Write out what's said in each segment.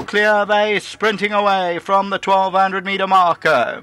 clear. They sprinting away from the 1200 metre marker.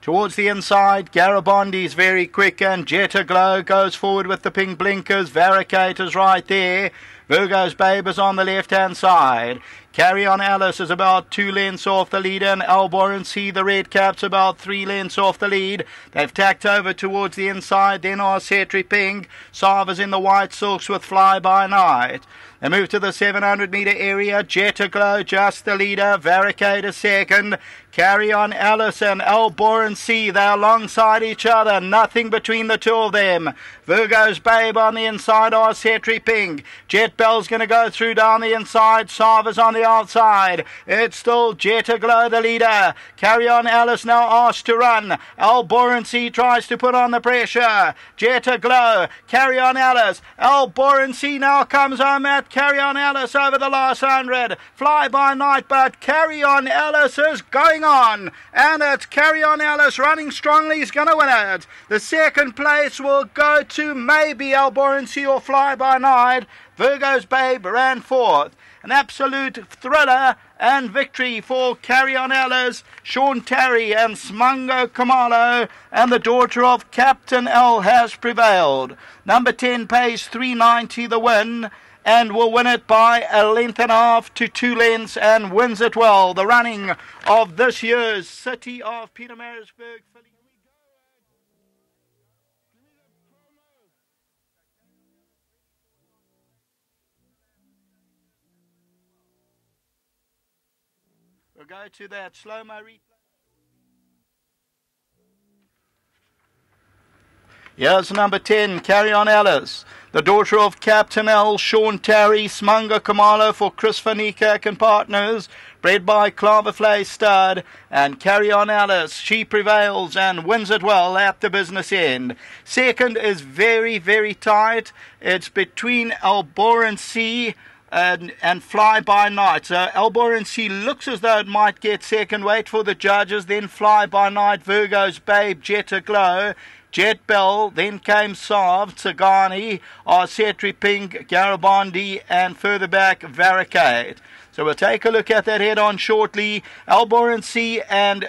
Towards the inside, Garibaldi's very quick, and Jetta Glow goes forward with the pink blinkers. Varicators right there. Virgo's Babe is on the left-hand side. Carry On Alice is about 2 lengths off the leader, and Alboran C, the red caps, about 3 lengths off the lead. They've tacked over towards the inside. Then Arcetri Pink. Sarva's in the white silks with Fly By Night. They move to the 700 metre area. Jetta Glow just the leader. Varicate second. Carry On Alice and Alboran C. They're alongside each other. Nothing between the two of them. Virgo's Babe on the inside. Arcetri Pink. Jet Bell's going to go through down the inside. Sarva's on the outside. It's still Jetta Glow the leader. Carry On Alice now asked to run. Alboran C tries to put on the pressure. Jetta Glow. Carry On Alice. Alboran C now comes home at Carry On Alice over the last 100. Fly By Night, but Carry On Alice is going on. And it's Carry On Alice running strongly. He's going to win it. The second place will go to maybe Alboran C or Fly By Night. Virgo's Babe ran fourth. An absolute thriller and victory for Carry On Alice, Sean Terry and Smango Kamalo, and the daughter of Captain L has prevailed. Number 10 pays 390 the win, and will win it by a length and a half to 2 lengths, and wins it well. The running of this year's City of Pietermaritzburg. We'll go to that slow-mo replay. Here's number 10, Carry On Alice. The daughter of Captain L, Sean Terry, Smunga Kamalo for Chris Van Niekerk and partners. Bred by Klavervlei Stud, and Carry On Alice. She prevails and wins it well at the business end. Second is very, very tight. It's between Alboran C and Fly By Night. So Alboran C looks as though it might get second. Wait for the judges. Then Fly By Night, Virgo's Babe, Jetta Glow, Jet Bell, then came Sav, Tsagani, Arcetri Pink, Garibaldi, and further back Varicate. So we'll take a look at that head-on shortly. Alboran C and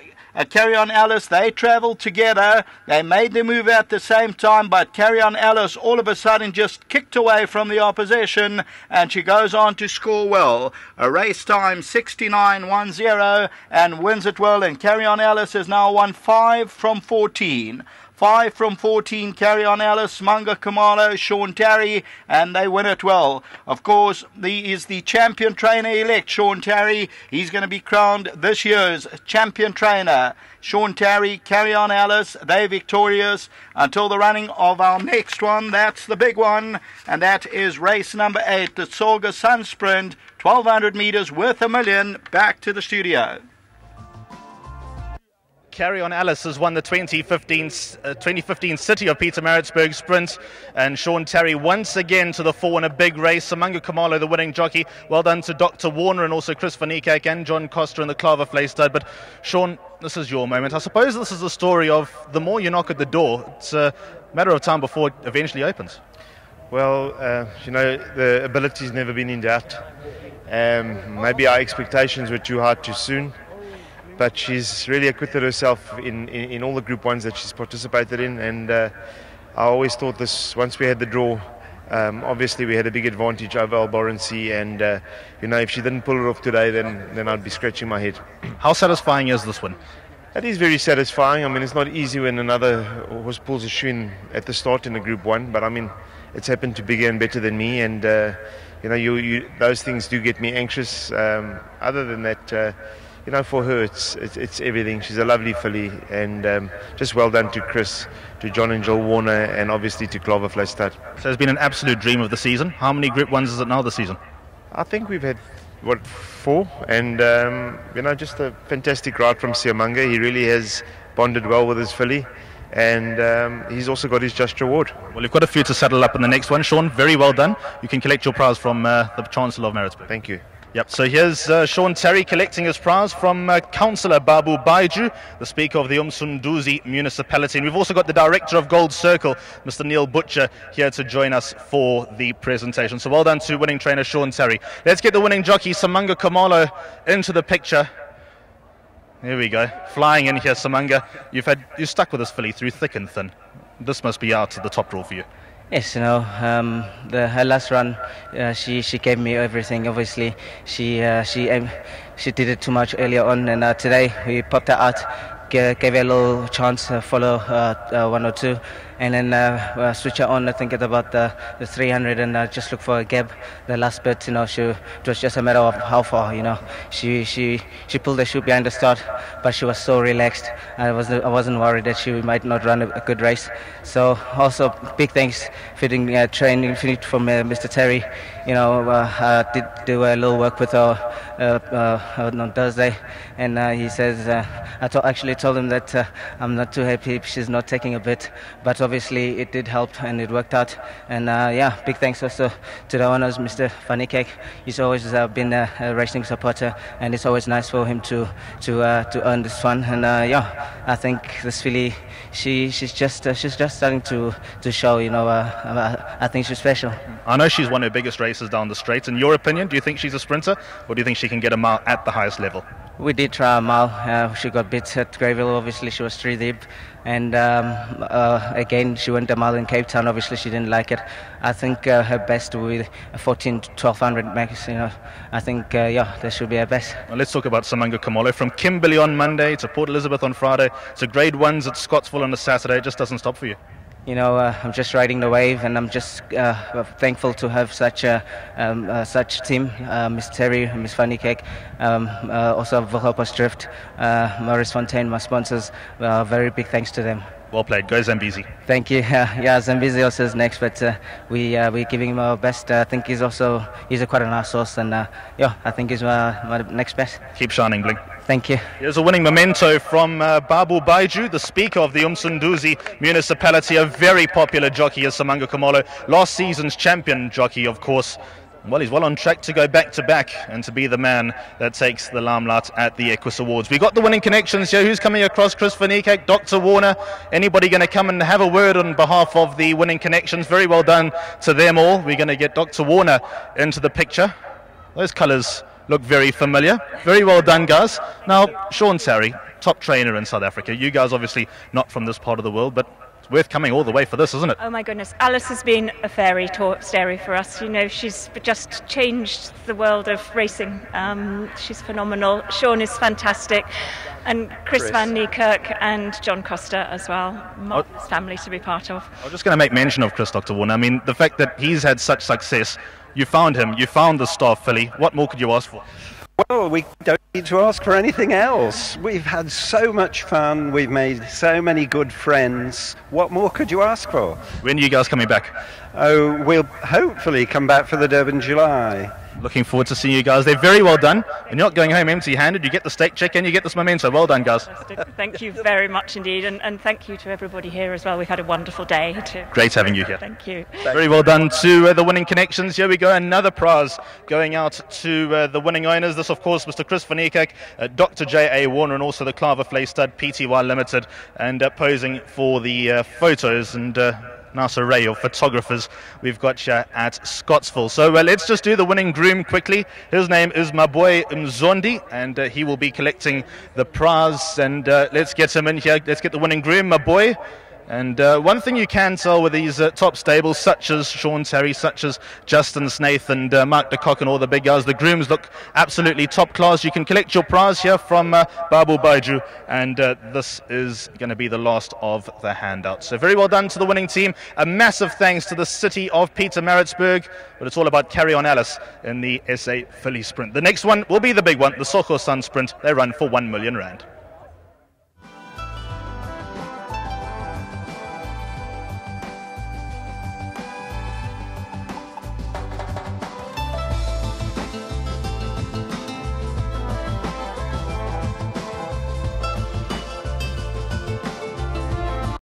Carry On Alice, they travelled together. They made the move at the same time, but Carry On Alice all of a sudden just kicked away from the opposition, and she goes on to score well. A race time 69.10 and wins it well, and Carry On Alice has now won 5 from 14. 5 from 14, Carry On Alice, Manga Kamalo, Sean Terry, and they win it well. Of course, he is the champion trainer-elect, Sean Terry. He's going to be crowned this year's champion trainer. Sean Terry, Carry On Alice, they're victorious until the running of our next one. That's the big one, and that is race number 8, the Sorga Sun Sprint, 1,200 metres worth $1 million. Back to the studio. Carry On Alice has won the 2015 City of Pietermaritzburg Sprint, and Sean Terry once again to the fore in a big race. Samanga Kamalo, the winning jockey. Well done to Dr. Warner and also Chris Van Niekerk and John Coster in the Klavervlei Stud. But Sean, this is your moment. I suppose this is the story of the more you knock at the door, it's a matter of time before it eventually opens. Well, the ability's never been in doubt. Maybe our expectations were too high too soon. But she's really acquitted herself in all the Group 1s that she's participated in, and I always thought this, once we had the draw, obviously we had a big advantage over Alboran C, and if she didn't pull it off today, then I'd be scratching my head. How satisfying is this win? It is very satisfying. I mean, it's not easy when another horse pulls a shoe in at the start in a Group 1, but I mean, it's happened to bigger and better than me, and those things do get me anxious. Other than that, for her, it's everything. She's a lovely filly, and just well done to Chris, to John and Jill Warner, and obviously to Klavervlei Stud. So it's been an absolute dream of the season. How many Group 1s is it now this season? I think we've had, 4, and just a fantastic ride from Siamanga. He really has bonded well with his filly, and he's also got his just reward. Well, you've got a few to settle up in the next one. Sean, very well done. You can collect your prize from the Chancellor of Maritzburg. Thank you. Yep, so here's Sean Terry collecting his prize from Councillor Babu Baiju, the Speaker of the Umsunduzi Municipality. And we've also got the Director of Gold Circle, Mr. Neil Butcher, here to join us for the presentation. So well done to winning trainer Sean Terry. Let's get the winning jockey, Samanga Kamalo, into the picture. There we go, flying in here, Samanga. You stuck with this filly through thick and thin. This must be out at the top draw for you. Yes, her last run, she gave me everything. Obviously, she did it too much earlier on, and today we popped her out, gave her a little chance to follow 1 or 2, and then switch her on. I think at about the 300, and just look for a gap. The last bit, it was just a matter of how far. She pulled the shoe behind the start, but she was so relaxed. I wasn't worried that she might not run a good race. So also big thanks for training from Mr. Terry. I did do a little work with her on Thursday, and he says I actually told him that I'm not too happy if she's not taking a bit, but obviously it did help and it worked out. And big thanks also to the owners, Mr. Fanikek. He's always been a racing supporter, and it's always nice for him to earn this one. And I think this filly, she's just starting to show. I think she's special. I know she's won her biggest races down the straight. In your opinion, do you think she's a sprinter, or do you think she can get a mile at the highest level? We did try a mile. She got bit at Greyville. Obviously, she was 3 deep. And again, she went a mile in Cape Town. Obviously, she didn't like it. I think her best will be 1200 max. I think, that should be her best. Well, let's talk about Samanga Kamalo. From Kimberley on Monday to Port Elizabeth on Friday to Grade 1s at Scottsville on a Saturday. It just doesn't stop for you. I'm just riding the wave, and I'm just thankful to have such team, Ms. Terry, Ms. Fanikek, also Volhopos Drift, Maurice Fontaine, my sponsors. Very big thanks to them. Well played. Go Zambezi. Thank you. Zambezi also is next, but we're giving him our best. I think he's quite a nice horse, and I think he's my next best. Keep shining, Bling. Thank you. Here's a winning memento from Babu Baiju, the Speaker of the Umsunduzi Municipality, a very popular jockey is Samanga Kamalo, last season's champion jockey, of course. Well, he's well on track to go back-to-back and to be the man that takes the limelight at the Equus Awards. We got the winning connections here. Who's coming across? Chris Fanikek, Dr. Warner. Anybody going to come and have a word on behalf of the winning connections? Very well done to them all. We're going to get Dr. Warner into the picture. Those colours look very familiar. Very well done, guys. Now, Sean Terry, top trainer in South Africa. You guys obviously not from this part of the world, but it's worth coming all the way for this, isn't it? Oh my goodness, Alice has been a fairy story for us. She's just changed the world of racing. She's phenomenal. Sean is fantastic, and Chris Van Niekerk and John Costa as well. Marvelous family to be part of. I was just going to make mention of Chris, Dr. Warner. I mean, the fact that he's had such success, you found him, you found the star filly. What more could you ask for? Well, we don't need to ask for anything else. We've had so much fun. We've made so many good friends. What more could you ask for? When are you guys coming back? Oh, we'll hopefully come back for the Durban July. Looking forward to seeing you guys. They're very well done. And you're not going home empty-handed. You get the stake check and you get this memento. Well done, guys. Thank you very much indeed. And thank you to everybody here as well. We've had a wonderful day too. Great having you here. Thank you. Very well done to the winning connections. Here we go. Another prize going out to the winning owners. This, of course, Mr. Chris Fanikek, Dr. J.A. Warner, and also the Clava Flay Stud Pty Limited, and posing for the photos and nice array of photographers we've got here at Scottsville. So let's just do the winning groom quickly. His name is Maboy Mzondi, and he will be collecting the prize. And let's get him in here. Let's get the winning groom, Maboy. And one thing you can tell with these top stables, such as Sean Terry, such as Justin Snaith and Mark de Kock and all the big guys, the grooms look absolutely top class. You can collect your prize here from Babu Baiju, and this is going to be the last of the handouts. So very well done to the winning team. A massive thanks to the city of Pietermaritzburg, but it's all about Carry On Alice in the SA Filly Sprint. The next one will be the big one, the Soko Sun Sprint. They run for R1 million.